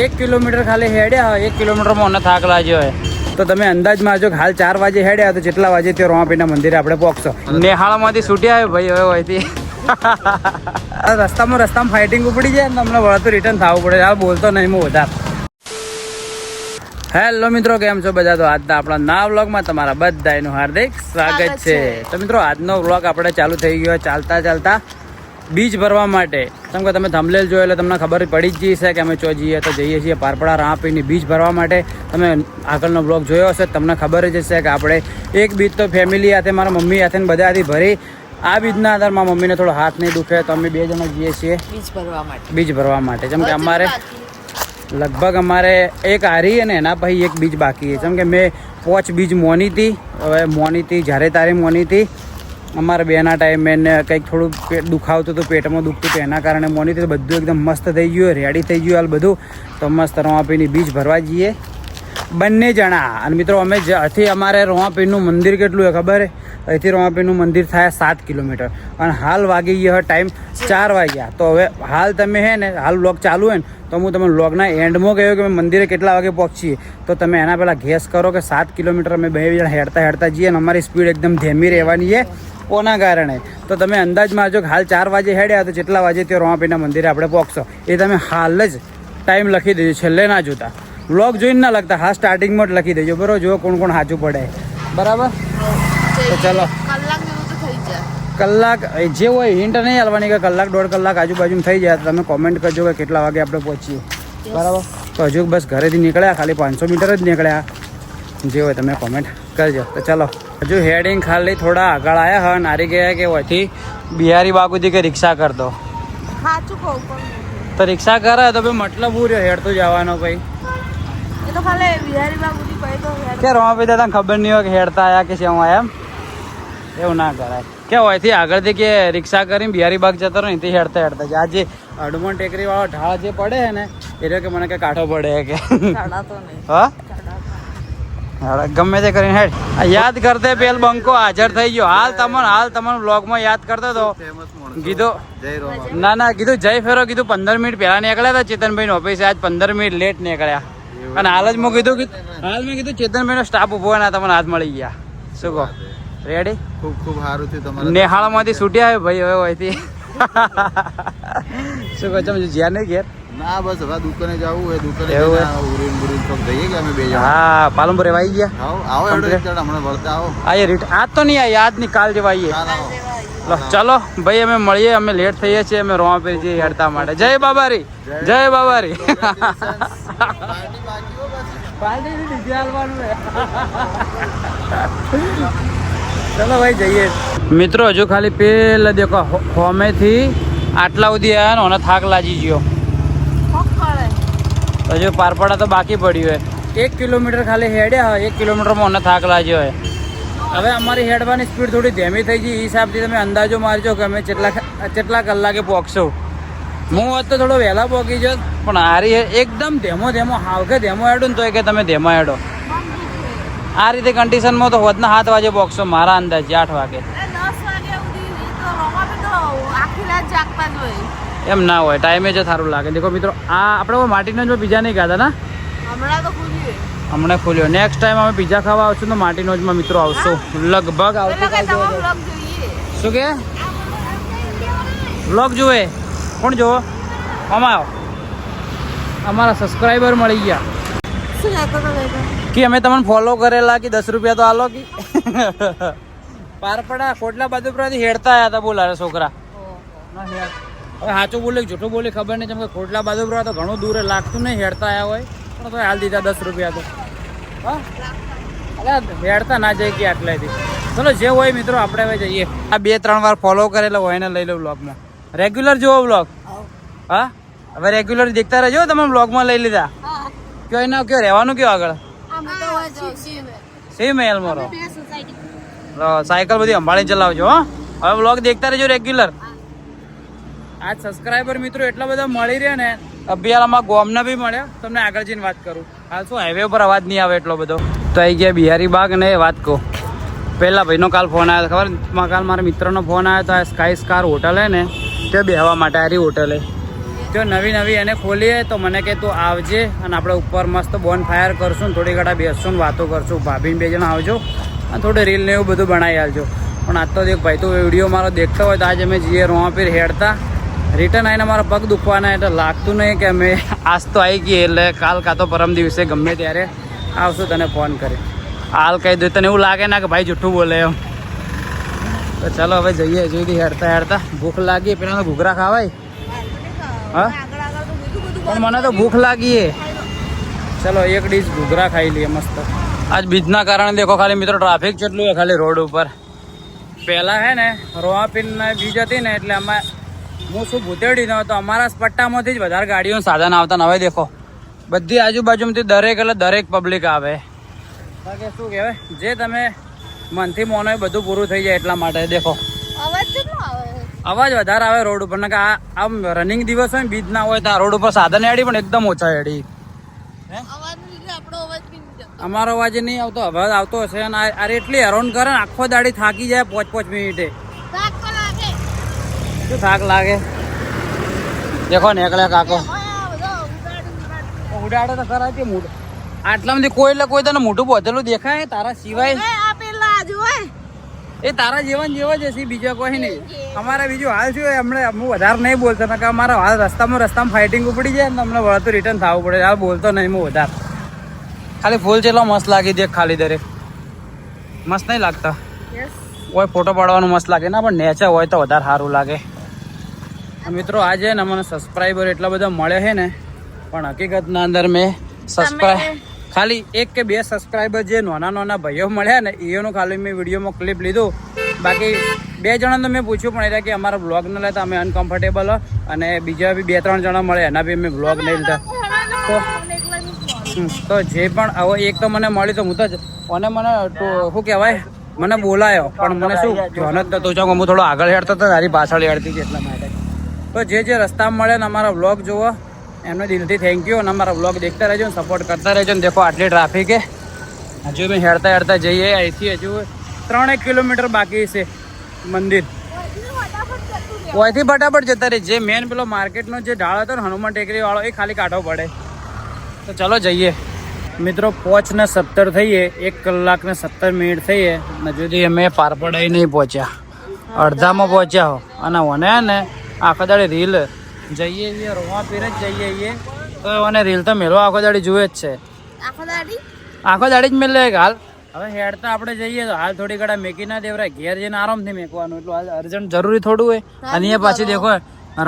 1 kilometre ખાલી હેડ્યા હોય, 1 કિલોમીટરમાં મને થાક લાગ્યો હોય તો તમે અંદાજમાં જો હાલ 4 વાગે હેડ્યા તો જેટલા વાગે તે રોમાપીના મંદિરે આપણે પહોંચશો. નેહાળામાંથી છૂટ્યા આવ્યો ભાઈ હવે હોયથી રસ્તામાં ફાઇટિંગ ઉપડી જાય ને તમને વળતું રિટર્ન થવું પડે. આ બોલતો નહીં હું વધારે. હેલો મિત્રો, કેમ છો બધા? તો આજના આપણા નવા વ્લોગમાં તમારા બધાનું હાર્દિક સ્વાગત છે. તો મિત્રો આજનો વ્લોગ આપણે ચાલુ થઈ ગયો ચાલતા બીજ ભરવા માટે. કેમ કે તમે થંબનેલ જોયો એટલે તમને ખબર પડી જ જશે કે અમે ચો જઈએ તો જઈએ છીએ પારપડા રામાપીરની બીજ ભરવા માટે. તમે આગળનો વ્લોગ જોયો હશે તમને ખબર જ હશે કે આપણે એક બીજ તો ફેમિલી સાથે મારા મમ્મી સાથે બધાથી ભરી. આ બીજના આધાર મારા મમ્મીને થોડો હાથ નહીં દુખે તો અમે 2 જણા જઈએ છીએ બીજ ભરવા માટે. જેમ કે અમારે લગભગ અમારે એક હારી અને એના પછી એક બીજ બાકી છે. જેમ કે મેં 5 બીજ મોની હતી. હવે મોની હતી જ્યારે તારી મોની હતી અમારા બેના ટાઈમે એને કંઈક થોડું દુખાવતું હતું, પેટમાં દુખતું હતું, એના કારણે મોની હતી. બધું એકદમ મસ્ત થઈ ગયું, રેડી થઈ ગયું હાલ બધું. તો મસ્ત રોમાપીરની બીજ ભરવા જઈએ બંને જણા. અને મિત્રો અમે અહીંથી અમારે રોમાપીરનું મંદિર કેટલું હોય ખબર? અહીંથી રોમાપીરનું મંદિર થાય 7 કિલોમીટર અને હાલ વાગી ગયો ટાઈમ 4 વાગ્યા. તો હવે હાલ તમે હે ને હાલ વ્લોગ ચાલુ હોય ને તો હું તમે વ્લોગના એન્ડમાં કહ્યું કે મંદિરે કેટલા વાગે પહોંચીએ તો તમે એના પહેલાં ગેસ કરો કે 7 કિલોમીટર અમે 2 જણા હેડતા જઈએ અને અમારી સ્પીડ એકદમ ધીમી રહેવાની છે ઓના કારણે. તો તમે અંદાજમાં જો હાલ 4 વાગે હેડ્યા તો જેટલા વાગે તે રોમાપીરના મંદિરે આપણે પહોંચશો એ તમે હાલ જ ટાઈમ લખી દેજો, છેલ્લે ના જોતા. વ્લોગ જોઈને ના લખતા, હા સ્ટાર્ટિંગમાં જ લખી દેજો બરાબર. જો કોણ સાચું પડે બરાબર. તો ચલો કલાક જે હોય હિન્ટ નહીં હાલવાની કે કલાક 1.5 કલાક આજુબાજુ થઈ જાય. તમે કોમેન્ટ કરજો કે કેટલા વાગે આપણે પહોંચીએ બરાબર. તો હજુ બસ ઘરેથી નીકળ્યા, ખાલી 500 મીટર જ નીકળ્યા. જે હોય તમે કોમેન્ટ કરજો. તો ચલો હજુ હેડિંગ ખાલી થોડા આગળ આવ્યા હા નારી ગયા કે હોયથી બિહારી બાગુથી કે રિક્ષા કર દો. તો રિક્ષા કરે તો ભાઈ મતલબ હું રહ્યો હેડતો જવાનો ભાઈ કે રોમાપી દાદા ખબર નહીં હોય કે હેડતા આવ્યા કે શું આવ્યા એમ એવું ના કરાય. કે હોયથી આગળથી કે રિક્ષા કરીને બિહારી બાગ જતો રહે ને હેડતા છે. આ જે અડમણ ટેકરી વાળો ઢાળ જે પડે છે ને એ રહ્યો કે મને કે કાંઠો પડે કે હા ગમે તે કરીને હેડ. યાદ કરતે પેલ બંકો હાજર થઈ ગયો. હાલ તમને વ્લોગમાં યાદ કરતો હતો કીધું ના કીધું જય ફેરો કીધું 15 મિનિટ પહેલા નીકળ્યા હતા ચેતનભાઈ ઓફિસે. આજ 15 મિનિટ લેટ નીકળ્યા અને હાલ જ મેં કીધું ચેતનભાઈ નો સ્ટાફ ઉભો હોય તમને હાથ મળી ગયા. શું કહો? રેડી? ખૂબ સારું થયું તમારે. નેહાળામાંથી છૂટ્યા આવ્યો ભાઈ હવે હોયથી શું કહો તમે જ્યાં નહીં ઘેર? ના બસ હવે દુકાને જવું હોય દુકાને ઉરીન ચોક જઈએ કે અમે 2 જણા. હા પાલનપુર એવા આવી ગયા. આવો હમણાં વળતા આવો. આજ તો નહીં આવી, આજ ની કાલ જેવા આવીએ. ચલો ભાઈ અમે મળીએ. અમે લેટ થઈએ છીએ અમે રોમાપીર જઈએ હેડતા માટે. જય બાબારી, જય બાબારી. ચલો ભાઈ જઈએ. મિત્રો હજુ ખાલી પેલા દેખો હોમેથી આટલા સુધી આવ્યા ને થાક લાગી ગયો. હજુ પારપડા તો બાકી પડ્યું હોય. 1 કિલોમીટર ખાલી હેડ્યા હોય, 1 કિલોમીટરમાં મને થાક લાગ્યો હોય. હવે અમારી હેડવાની સ્પીડ થોડી ધીમી થઈ ગઈ. એ હિસાબથી તમે અંદાજો મારજો કે અમે કેટલા કલાકે પહોંચશું. હું હોત તો થોડો વહેલા પહોંચી જાત પણ હારી એકદમ ધીમો હાવ કે ધીમો હેડું ને તો કે તમે ધીમો હેડો. આ રીતે કન્ડિશનમાં તો હોદના 7 વાગે પહોંચશો મારા અંદાજે 8 વાગે. એમ ના હોય, ટાઈમે જ સારું લાગે. દેખો મિત્રો આ આપણે માટીનો જો બીજા નહીં ખાતા ના હમણાં ખુલ્યો. નેક્સ્ટ ટાઈમ અમે પીઝા ખાવા આવશું તો માટીનોજમાં મિત્રો આવશું લગભગ આવતીકાલ. શું કે વ્લોગ જુએ કોણ જોવો? આમાં અમારા સબસ્ક્રાઈબર મળી ગયા કે અમે તમને ફોલો કરેલા કે 10 રૂપિયા તો આલો કે પારપડા ખોટલા બાજુ પરથી હેડતા આવ્યા હતા બોલા છોકરા. હવે સાચું બોલે જૂઠું બોલે ખબર નહીં. જેમ કે ખોટલા બાજુ પર તો ઘણું દૂર લાગતું નહીં હેડતા આવ્યા હોય પણ તો હાલ દીધા 10 રૂપિયા તો. હા હેડતા ના જાય કે આટલાથી. ચલો જે હોય મિત્રો આપણે હવે જઈએ. આ 2-3 વાર ફોલો કરેલો હોય એને લઈ લો વ્લોગમાં. રેગ્યુલર જુઓ વ્લોગ. હા હવે રેગ્યુલર દેખતા રહેજો. તમે વ્લોગમાં લઈ લીધા કયો એના કયો રહેવાનું કયો આગળ સી મેલ મારો સાયકલ બધી સંભાળી ચલાવજો. હવે વ્લોગ દેખતા રહેજો રેગ્યુલર. આજ સબસ્ક્રાઈબર મિત્રો એટલા બધા મળી રહ્યા ને અભિયાલામાં ગોમના બી મળ્યા. તમને આગળ જઈને વાત કરું. હાલ શું હાઈવે પર અવાજ નહીં આવે એટલો બધો. તો આવી ગયા બિહારી બાગ ને વાત કહું. પહેલા ભાઈનો કાલ ફોન આવ્યો ખબર? કાલ મારા મિત્રનો ફોન આવ્યો તો સ્કાય સ્કાર હોટલ હે ને તે બેહવા માટે આરી હોટલે જો નવી નવી એને ખોલીએ તો મને કે તું આવજે અને આપણે ઉપર મસ્ત બોન ફાયર કરશું ને થોડી ઘણા બેસશું ને વાતો કરશું. ભાભીને 2 જણા આવજો અને થોડી રીલ ને એવું બધું બનાવી આવજો. પણ આજ તો દેખ ભાઈ તું વિડીયો મારો દેખતો હોય તો આજે અમે જઈએ રોમાપીર હેડતા રિટર્ન આવીને મારા પગ દુખવાના એટલે લાગતું નહીં કે અમે આજ તો આવી ગઈએ એટલે કાલ કાં તો પરમ દિવસે ગમે ત્યારે આવશું તને ફોન કરી. હાલ કહી દઉં તને એવું લાગે ના કે ભાઈ જૂઠું બોલે એમ. તો ચાલો હવે જઈએ જોઈ હેડતા હેડતા ભૂખ લાગી પેલા તો ઘૂઘરા ખાવાય. હા પણ મને તો ભૂખ લાગી. ચલો એક ડીશ ઘૂઘરા ખાઈ લઈએ મસ્ત. આજ બીજના કારણે દેખો ખાલી મિત્રો ટ્રાફિક કેટલું છે ખાલી રોડ ઉપર. પહેલાં હે ને રોમાપીરની બીજ હતી ને એટલે અમે હું શું ભૂતેડી ન હતો અમારા પટ્ટામાંથી જ વધારે ગાડીઓ સાધન આવતા ને હવે દેખો બધી આજુબાજુમાંથી દરેક એટલે દરેક પબ્લિક આવે. કે શું કહેવાય જે તમે મનથી મોનો એ બધું પૂરું થઈ જાય એટલા માટે દેખો અવાજ વધારે આવે રોડ ઉપર. કે આમ રનિંગ દિવસ હોય ને બીજ ના હોય તો આ રોડ ઉપર સાધન હેડી પણ એકદમ ઓછા હેડી. અમારો અવાજ નહીં આવતો અવાજ આવતો હશે અને અરે એટલી હેરાન કરે ને આખો દાડી થાકી જાય 5-5 મિનિટે. શું થાક લાગે દેખો નીકળે કાકો ઉડાડે તો ખરા કે મોટું આટલામાંથી કોઈ એટલે કોઈ તને મોટું બોધેલું દેખાય તારા સિવાય એ તારા જીવન જેવો જ હશે બીજો કોઈ નહીં. અમારે બીજું હાલ શું હમણાં હું વધારે નહીં બોલતો ને કે અમારા હાલ રસ્તામાં ફાઇટિંગ ઉપડી જાય ને અમને વળતું રિટર્ન થવું પડે. હાલ બોલતો નહીં હું વધારે. ખાલી ફૂલ ચેટલો મસ્ત લાગી દેખ ખાલી દરેક મસ્ત નહીં લાગતા હોય ફોટો પાડવાનું મસ્ત લાગે ના પણ નેચર હોય તો વધારે સારું લાગે. મિત્રો આજે ને મને સબસ્ક્રાઈબર એટલા બધા મળે છે ને પણ હકીકતના અંદર મેં ખાલી 1 કે 2 સબસ્ક્રાઈબર જે નાના ભાઈઓ મળ્યા ને એનું ખાલી મેં વિડીયોમાં ક્લિપ લીધું. બાકી 2 જણા તો મેં પૂછ્યું પણ એટલે કે અમારા બ્લોગ ન લેતા અમે અનકમ્ફર્ટેબલ અને બીજા બી 2-3 જણા મળે એના બી મેં બ્લોગ નહીં લીધા. તો જે પણ આવો એક તો મને મળી તો હું તો અને મને શું કહેવાય મને બોલાયો પણ મને શું ધ્યાન જ નતું ચાલો હું થોડો આગળ હેડતો હતો તારી પાછળ હેડતી હતી એટલા માટે. તો જે રસ્તા મળે ને અમારા બ્લોગ જુઓ એમને દિલથી થેન્ક યુ અને અમારા બ્લોગ દેખતા રહેજો ને સપોર્ટ કરતા રહેજો ને. દેખો આટલી ટ્રાફિક હજુ મેં હેડતા જઈએ અહીંથી હજુ 3 કિલોમીટર બાકી છે મંદિર. ઓયથી ફટાફટ જતા રહે જે મેન પેલો માર્કેટનો જે ઢાળ હતો ને હનુમાન ટેકરી વાળો એ ખાલી કાઢવો પડે. તો ચાલો જઈએ મિત્રો. 5:17 થઈએ 1 કલાક ને 17 મિનિટ થઈએ ને સુધી અમે પારપડાઈ નહીં પહોંચ્યા અડધામાં પહોંચ્યા હો. અને મને ને આખો દાડે રીલ જઈએ છીએ રોમાપીર જ જઈએ તો મને રીલ તો મેળવા આખો દાડી જુએ જ છે. આખો દાડી જ મેળવે હાલ. હવે હેડતા આપણે જઈએ તો હાલ થોડી ઘડા મેકી ના દેવરાય ઘેર જઈને આરામથી મેકવાનું એટલું હાલ અર્જન્ટ જરૂરી થોડું હોય. અને એ પાછી દેખો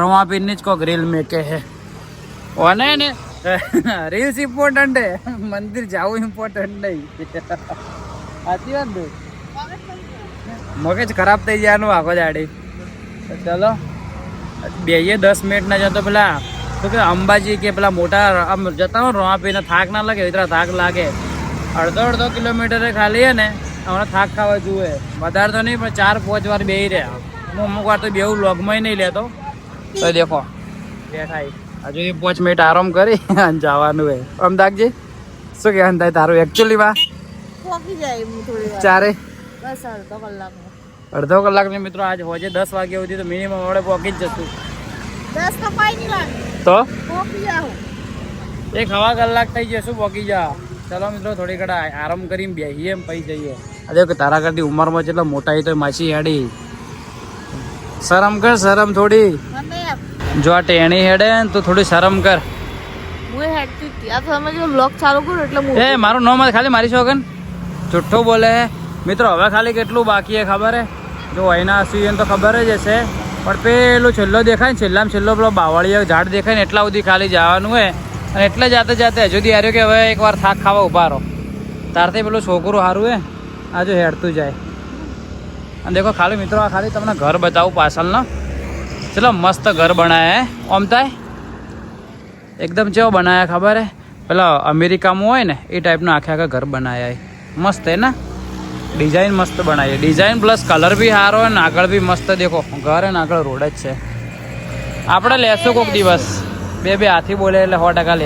રોમાપીરની જ કોઈક રીલ મેકે છે ઓને ને રીલ્સ ઇમ્પોર્ટન્ટ હે મંદિર જવું ઇમ્પોર્ટન્ટ નહીં. સાચી વાત ને મગજ ખરાબ થઈ જવાનું આખો દાડી. ચલો બેઈએ 10 મિનિટ ના જતો પેલા શું કે અંબાજી કે પેલા મોટા આમ જતા હોય રોમાપીને થાક ના લાગે એટલા થાક લાગે. અડધો કિલોમીટર ખાલી હે ને હમણાં થાક ખાવા જુએ વધારે તો નહીં પણ 4-5 વાર બેહી રહ્યા. હું અમુક વાર તો બેવું લોગમાં નહીં લેતો. તો દેખો બેઠા હજુ 5 મિનિટ આરામ કરી અને જવાનું હોય. અમદાવાદજી શું કહેવાનું થાય તારું એકચ્યુઅલીમાં ચારે અડધો કલાકની મિત્રો આજ હોજે 10 વાગ્યા સુધી તો મિનિમમ આપણે પહોંચી જ જશું. તો 1.5 કલાક થઈ જશું પહોંચી જા. ચલો મિત્રો થોડી ઘડા આરામ કરીને બેસીએ એમ પછી જઈએ. અરે કે તારા કરતી ઉંમરમાં જેટલા મોટા તો માછી હેડી શરમ કર શરમ થોડી. જો આ ટેણી હેડે ને તો થોડી શરમ કર. મારું નામ ખાલી મારી શોગન જુઠ્ઠો બોલે મિત્રો. હવે ખાલી કેટલું બાકી હે ખબર હે જો અહીંના હસી તો ખબર જ હશે પણ પેલું છેલ્લો દેખાય ને છેલ્લામાં છેલ્લો પેલો બાવળીયા ઝાડ દેખાય ને એટલા સુધી ખાલી જવાનું હોય. અને એટલે જાતે હજુ દી હાર્યો કે હવે એકવાર થાક ખાવા ઉભા રહો તારથી પેલું છોકરું સારું હે આ જો હેડતું જાય. અને દેખો ખાલી મિત્રો આ ખાલી તમને ઘર બતાવું પાછળનો ચલો મસ્ત ઘર બનાયા હે. ઓમ થાય એકદમ કેવો બનાયા ખબર હે પેલા અમેરિકામાં હોય ને એ ટાઈપના આખા ઘર બનાયા મસ્ત હે ને. ડિઝાઇન મસ્ત બનાવી ડિઝાઇન પ્લસ કલર બી સારો હોય ને આગળ બી મસ્ત દેખો ઘર ને આગળ રોડ જ છે. આપણે લેશું કોઈક દિવસ બે હાથી બોલે એટલે 100%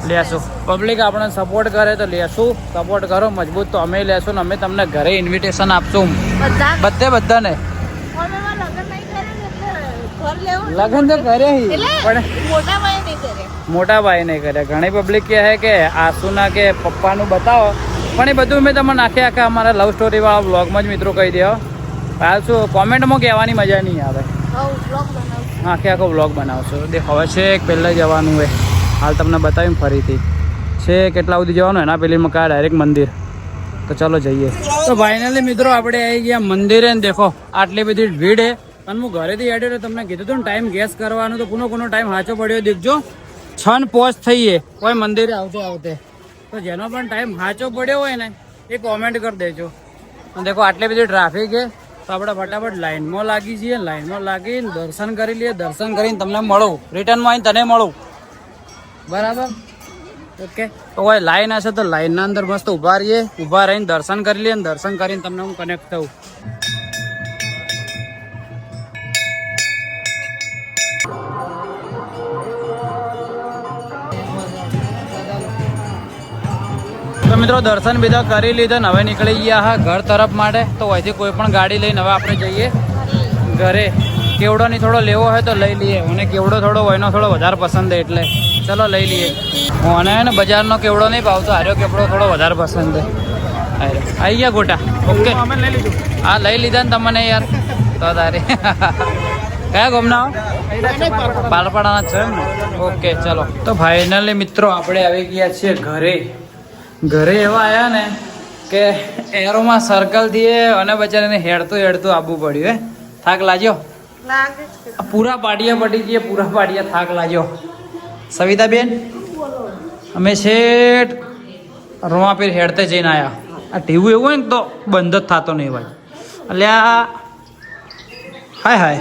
લેશું. પબ્લિક આપણે સપોર્ટ કરે તો લેશું. સપોર્ટ કરો મજબૂત તો અમે લેશું ને અમે તમને ઘરે ઇન્વિટેશન આપશું બધાને. લગન તો કરે પણ મોટા ભાઈ નહીં કરે. ઘણી પબ્લિક કહે છે કે આસુના કે પપ્પાનું બતાવો, પણ એ બધું મેં તમને આખે અમારા લવ સ્ટોરી વાળા વ્લોગમાં જ મિત્રો કહી દો. હાલ શું કોમેન્ટમાં કહેવાની મજા નહીં આવે. આખો વ્લોગ બનાવશો. દેખો હવે છે પહેલાં જવાનું હોય. હાલ તમને બતાવ્યું ફરીથી છે કેટલા સુધી જવાનું એના પેલી મકા ડાયરેક્ટ મંદિર. તો ચાલો જઈએ. તો ફાઇનલી મિત્રો આપણે આવી ગયા મંદિરે ને દેખો આટલી બધી ભીડ હે. અને હું ઘરેથી હેડ્યો તમને કીધું હતું ને ટાઈમ ગેસ કરવાનું, તો કોનો ટાઈમ સાચો પડ્યો દેખજો. 6 પોસ્ટ થઈએ કોઈ મંદિરે આવતે. તો જેનો પણ ટાઈમ સાચો પડ્યો હોય ને એ કોમેન્ટ કરી દેજો. અને દેખો આટલી બધી ટ્રાફિક છે તો આપણે ફટાફટ લાઈનમાં લાગી જઈએ. લાઈનમાં લાગીને દર્શન કરી લઈએ. દર્શન કરીને તમને મળું, રિટર્નમાં આવીને તને મળું. બરાબર? ઓકે. તો કોઈ લાઈન હશે તો લાઈનના અંદર મસ્ત ઊભા રહીએ. ઊભા રહીને દર્શન કરી લઈએ. દર્શન કરીને તમને હું કનેક્ટ થઉં. તો મિત્રો દર્શન બીજા કરી લીધા ને હવે નીકળી ગયા હા ઘર તરફ માટે. તો અહીંથી કોઈ પણ ગાડી લઈને હવે આપણે જઈએ ઘરે. કેવડો ની થોડો લેવો હોય તો લઈ લઈએ. મને કેવડો થોડો એનો થોડો વધારે પસંદ છે એટલે ચલો લઈ લઈએ. મને ને બજારનો કેવડો નહીં ભાવતો, હાર્યો કેવડો થોડો વધારે પસંદ છે. આવી ગયા ગોટા? ઓકે અમે લઈ લીધું. હા લઈ લીધા ને તમને યાર. તો તારે કયા ગામના પાલપાડાના છે એમ ને? ઓકે ચલો. તો ફાઇનલી મિત્રો આપણે આવી ગયા છીએ ઘરે. ઘરે એવા આવ્યા ને કે એરોમાં સર્કલ થી અને બચારાને હેડતું આવવું પડ્યું. હે થાક લાગ્યો? પૂરા પાડિયા પડી ગયા, પૂરા પાડિયા થાક લાગ્યો. સવિતાબેન અમે શેઠ રોમાપીર હેડતે જઈને આવ્યા. આ ટીવું એવું હોય ને તો બંધ જ થતો નહીં ભાઈ. અલ્યા હાય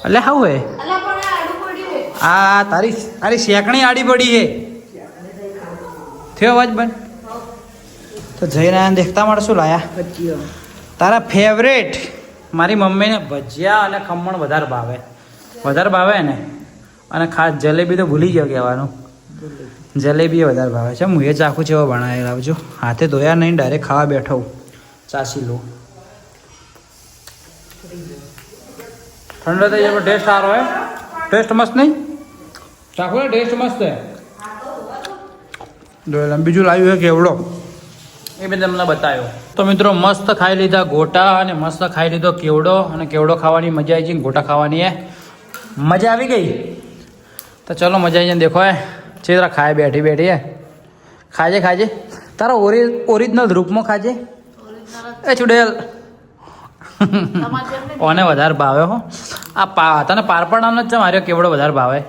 અલ્યા હાઉ હે આ તારી શેકણી આડી પડી હે. થયો અવાજ બંધ? તો જઈને દેખતા મળશું. લાયા તારા ફેવરેટ મારી મમ્મીને ભજીયા અને ખમણ વધારે ભાવે ને. અને ખાસ જલેબી તો ભૂલી ગયો કહેવાનું. જલેબી વધારે ભાવે છે. હું એ ચાખું છે એવો બનાવી લાવજો. હાથે ધોયા નહીં, ડાયરેક્ટ ખાવા બેઠો. ચાસી લો. ઠંડો થઈ જાય ટેસ્ટ સારો હોય. ટેસ્ટ મસ્ત નહીં ચાખો ને? ટેસ્ટ મસ્ત હે. બીજું લાવ્યું છે કેવડો, એ બી તમને બતાવ્યો. તો મિત્રો મસ્ત ખાઈ લીધા ગોટા અને મસ્ત ખાઈ લીધો કેવડો. અને કેવડો ખાવાની મજા આવી ગઈ, ગોટા ખાવાની એ મજા આવી ગઈ. તો ચલો મજા આવી જાય. દેખો છે જરા ખાય બેઠી હે. ખાજે તારા ઓરિજિનલ રૂપમાં ખાજે. એ ચુડેલ ઓને વધારે ભાવે હો. આ તને પારપડાનો જ છે માર્યો કેવડો વધારે ભાવે.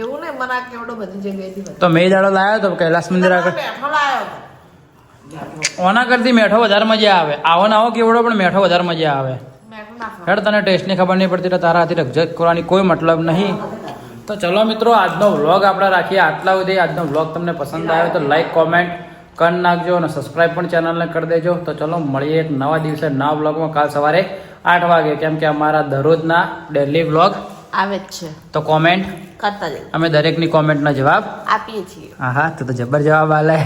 એવું ને મને કેવડો બધી જગ્યાએથી તો મેં દાડો લાવ્યો તો કૈલાસ મંદિર આગળ. ઓના કરતી મેઠો વધારે મજા આવે. આવો કેવડો પણ મેઠો વધારે મજા આવે. હેડ તને ટેસ્ટની ખબર નહીં પડતી તો તારા હાથી રજત કરવાની કોઈ મતલબ નહીં. તો ચલો મિત્રો આજનો વ્લોગ આપણે રાખીએ આટલા સુધી. આજનો વ્લોગ તમને પસંદ આવ્યો તો લાઈક કોમેન્ટ કરી નાખજો અને સબસ્ક્રાઈબ પણ ચેનલને કરી દેજો. તો ચલો મળીએ એક નવા દિવસે નવા વ્લોગમાં કાલ સવારે 8 વાગે. કેમ કે અમારા દરરોજના ડેલી વ્લોગ આવે જ છે. તો કોમેન્ટ કરતા જઈએ. અમે દરેકની કોમેન્ટનો જવાબ આપીએ છીએ. હા તો જબર જવાબ આલે.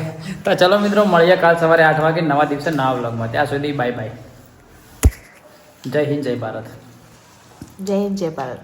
તો ચલો મિત્રો મળીએ કાલ સવારે 8 વાગે નવા દિવસે નવા વ્લોગમાં. ત્યાં સુધી બાય બાય. જય હિન્દ જય ભારત. જય હિન્દ જય ભારત.